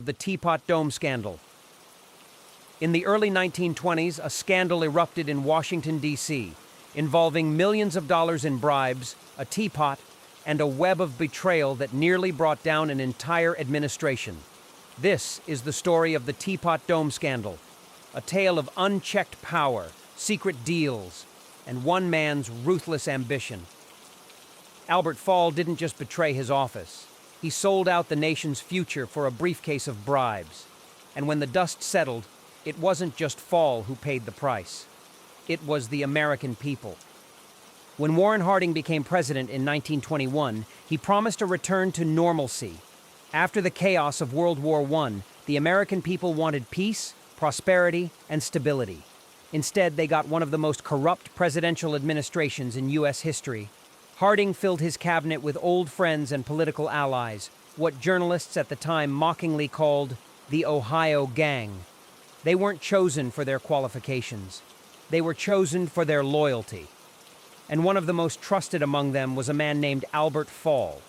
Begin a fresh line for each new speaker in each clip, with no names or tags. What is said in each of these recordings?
The Teapot Dome Scandal. In the early 1920s, a scandal erupted in Washington, D.C., involving millions of dollars in bribes, a teapot, and a web of betrayal that nearly brought down an entire administration. This is the story of the Teapot Dome Scandal, a tale of unchecked power, secret deals, and one man's ruthless ambition. Albert Fall didn't just betray his office. He sold out the nation's future for a briefcase of bribes. And when the dust settled, it wasn't just Fall who paid the price. It was the American people. When Warren Harding became president in 1921, he promised a return to normalcy. After the chaos of World War I, the American people wanted peace, prosperity, and stability. Instead, they got one of the most corrupt presidential administrations in U.S. history. Harding filled his cabinet with old friends and political allies, what journalists at the time mockingly called the Ohio Gang. They weren't chosen for their qualifications. They were chosen for their loyalty. And one of the most trusted among them was a man named Albert Fall.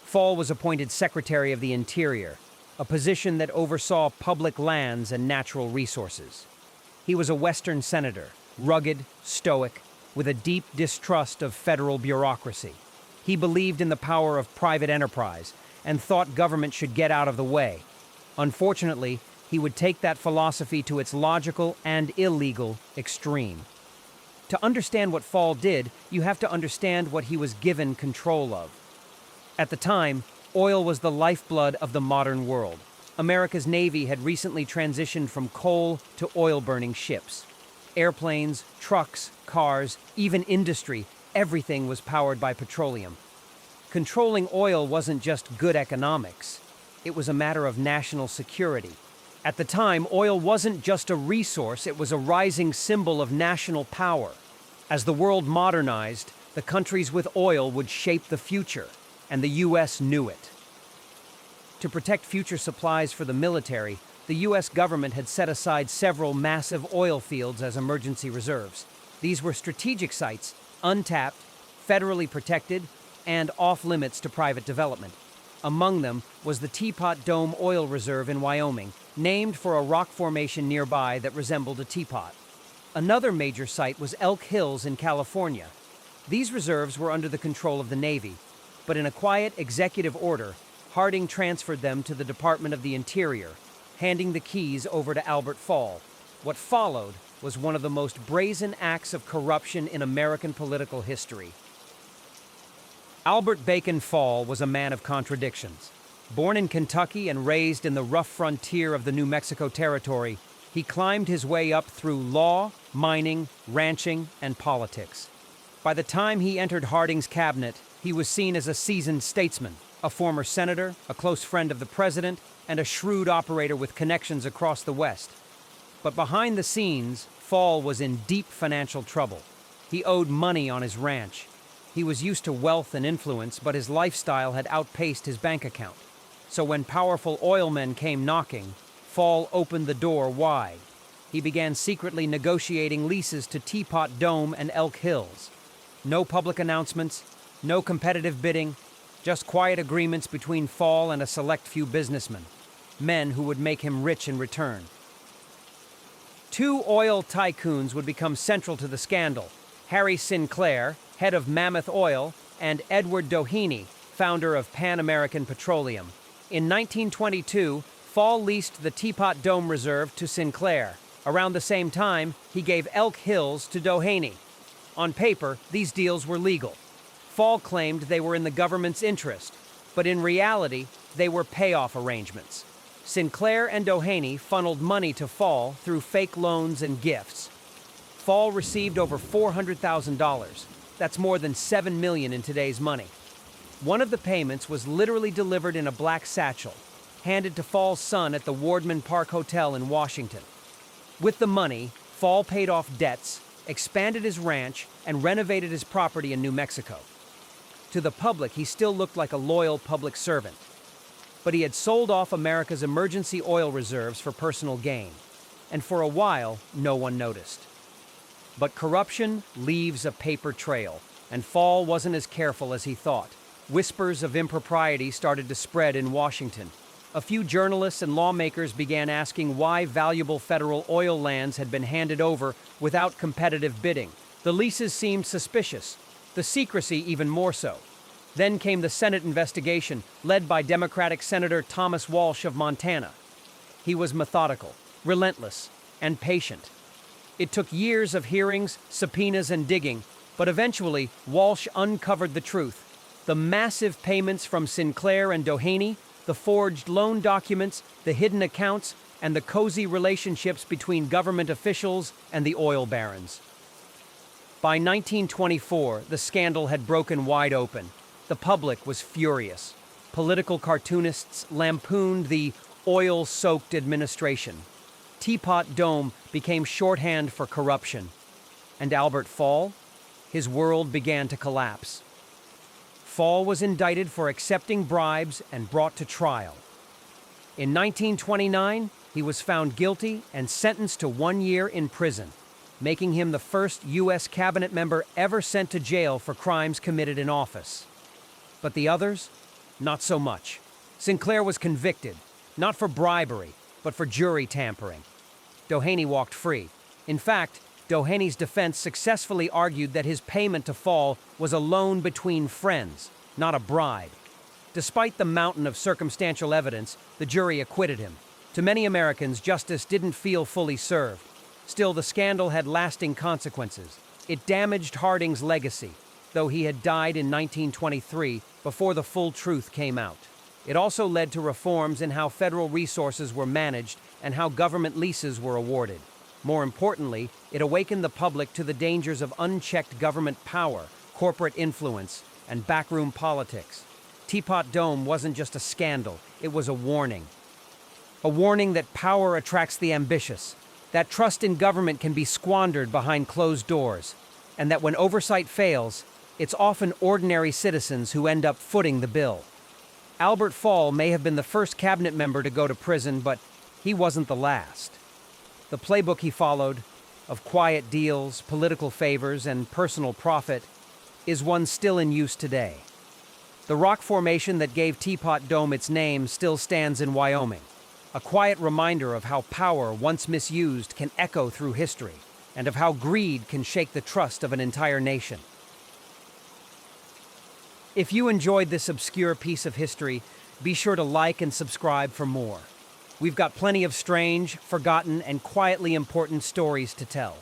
Fall was appointed Secretary of the Interior, a position that oversaw public lands and natural resources. He was a Western senator, rugged, stoic, with a deep distrust of federal bureaucracy. He believed in the power of private enterprise and thought government should get out of the way. Unfortunately, he would take that philosophy to its logical and illegal extreme. To understand what Fall did, you have to understand what he was given control of. At the time, oil was the lifeblood of the modern world. America's Navy had recently transitioned from coal to oil-burning ships. Airplanes, trucks, cars, even industry, everything was powered by petroleum. Controlling oil wasn't just good economics. It was a matter of national security. At the time, oil wasn't just a resource, it was a rising symbol of national power. As the world modernized, the countries with oil would shape the future, and the U.S. knew it. To protect future supplies for the military, the U.S. government had set aside several massive oil fields as emergency reserves. These were strategic sites, untapped, federally protected, and off-limits to private development. Among them was the Teapot Dome Oil Reserve in Wyoming, named for a rock formation nearby that resembled a teapot. Another major site was Elk Hills in California. These reserves were under the control of the Navy, but in a quiet executive order, Harding transferred them to the Department of the Interior, handing the keys over to Albert Fall. What followed was one of the most brazen acts of corruption in American political history. Albert Bacon Fall was a man of contradictions. Born in Kentucky and raised in the rough frontier of the New Mexico Territory, he climbed his way up through law, mining, ranching, and politics. By the time he entered Harding's cabinet, he was seen as a seasoned statesman, a former senator, a close friend of the president, and a shrewd operator with connections across the West. But behind the scenes, Fall was in deep financial trouble. He owed money on his ranch. He was used to wealth and influence, but his lifestyle had outpaced his bank account. So when powerful oil men came knocking, Fall opened the door wide. He began secretly negotiating leases to Teapot Dome and Elk Hills. No public announcements, no competitive bidding, just quiet agreements between Fall and a select few businessmen, men who would make him rich in return. Two oil tycoons would become central to the scandal: Harry Sinclair, head of Mammoth Oil, and Edward Doheny, founder of Pan American Petroleum. In 1922, Fall leased the Teapot Dome Reserve to Sinclair. Around the same time, he gave Elk Hills to Doheny. On paper, these deals were legal. Fall claimed they were in the government's interest, but in reality, they were payoff arrangements. Sinclair and Doheny funneled money to Fall through fake loans and gifts. Fall received over $400,000. That's more than $7 million in today's money. One of the payments was literally delivered in a black satchel, handed to Fall's son at the Wardman Park Hotel in Washington. With the money, Fall paid off debts, expanded his ranch, and renovated his property in New Mexico. To the public, he still looked like a loyal public servant. But he had sold off America's emergency oil reserves for personal gain. And for a while, no one noticed. But corruption leaves a paper trail, and Fall wasn't as careful as he thought. Whispers of impropriety started to spread in Washington. A few journalists and lawmakers began asking why valuable federal oil lands had been handed over without competitive bidding. The leases seemed suspicious, the secrecy even more so. Then came the Senate investigation, led by Democratic Senator Thomas Walsh of Montana. He was methodical, relentless, and patient. It took years of hearings, subpoenas, and digging, but eventually Walsh uncovered the truth. The massive payments from Sinclair and Doheny, the forged loan documents, the hidden accounts, and the cozy relationships between government officials and the oil barons. By 1924, the scandal had broken wide open. The public was furious. Political cartoonists lampooned the oil-soaked administration. Teapot Dome became shorthand for corruption. And Albert Fall? His world began to collapse. Fall was indicted for accepting bribes and brought to trial. In 1929, he was found guilty and sentenced to 1 year in prison, making him the first U.S. cabinet member ever sent to jail for crimes committed in office. But the others? Not so much. Sinclair was convicted, not for bribery, but for jury tampering. Doheny walked free. In fact, Doheny's defense successfully argued that his payment to Fall was a loan between friends, not a bribe. Despite the mountain of circumstantial evidence, the jury acquitted him. To many Americans, justice didn't feel fully served. Still, the scandal had lasting consequences. It damaged Harding's legacy, though he had died in 1923 before the full truth came out. It also led to reforms in how federal resources were managed and how government leases were awarded. More importantly, it awakened the public to the dangers of unchecked government power, corporate influence, and backroom politics. Teapot Dome wasn't just a scandal, it was a warning. A warning that power attracts the ambitious, that trust in government can be squandered behind closed doors, and that when oversight fails, it's often ordinary citizens who end up footing the bill. Albert Fall may have been the first cabinet member to go to prison, but he wasn't the last. The playbook he followed, of quiet deals, political favors, and personal profit, is one still in use today. The rock formation that gave Teapot Dome its name still stands in Wyoming, a quiet reminder of how power, once misused, can echo through history, and of how greed can shake the trust of an entire nation. If you enjoyed this obscure piece of history, be sure to like and subscribe for more. We've got plenty of strange, forgotten, and quietly important stories to tell.